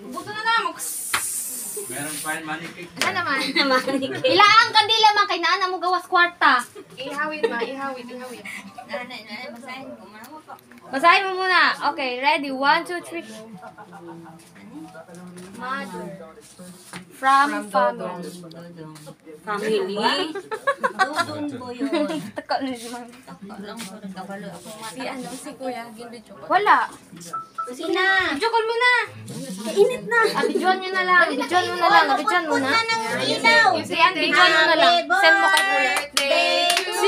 Buto na naman. Meron pa yung manikik. Ano naman? Ilaan kandila man kay nana mo gawas kwarta. Ihawid ma, ihawid. Nanay, basahin ko. Mama po. Basahin mo muna. Okay, ready? 1, 2, 3. Mother. From family. Family. Dudong po yun. Taka na naman. Lang po, nagkabalo ako. Si Kuya, ginbidyo ko. Wala. Sina? Video call mo na. Kainit na. Abidyon nyo na lang. Abidyon mo na lang. Abidyon mo na. Punta ng ilaw. Yan, bidyon mo na lang. Send mo kay Kuya. To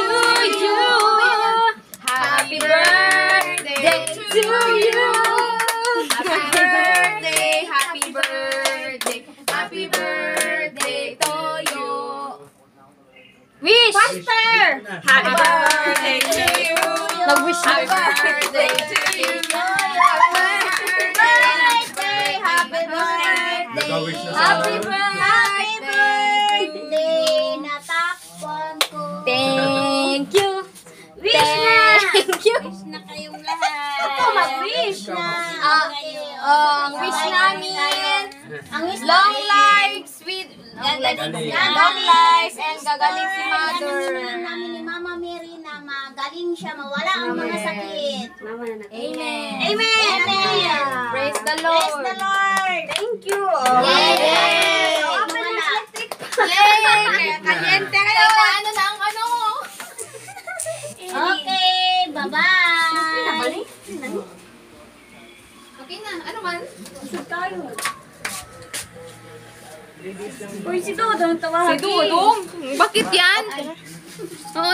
you. Happy birthday to you. Happy birthday. Happy birthday. Happy birthday to you. Wish! Faster! Happy birthday to you. Nag-wish na. Happy birthday to you. Happy birthday. Nag-wish na sa Happy Happy birthday. Natakpan ko. Thank you. Wish na. Thank you. Wish na kayong lahat. Ako mag-wish. na. Ang wish namin, long life, sweet, long life, and gagaling si Mother. Namin ni Mama Mary na magaling siya, mawala ang mga sakit. Amen. Amen. Amen. Praise the Praise Lord. the Lord. Thank you. Yay! Open na. Yay! Kaliente kayo. Ano na ang ano? Okay, bye-bye. Okay na. Ano man? Uy, si Dodong tawa. Si Dudong. Bakit yan? Oh,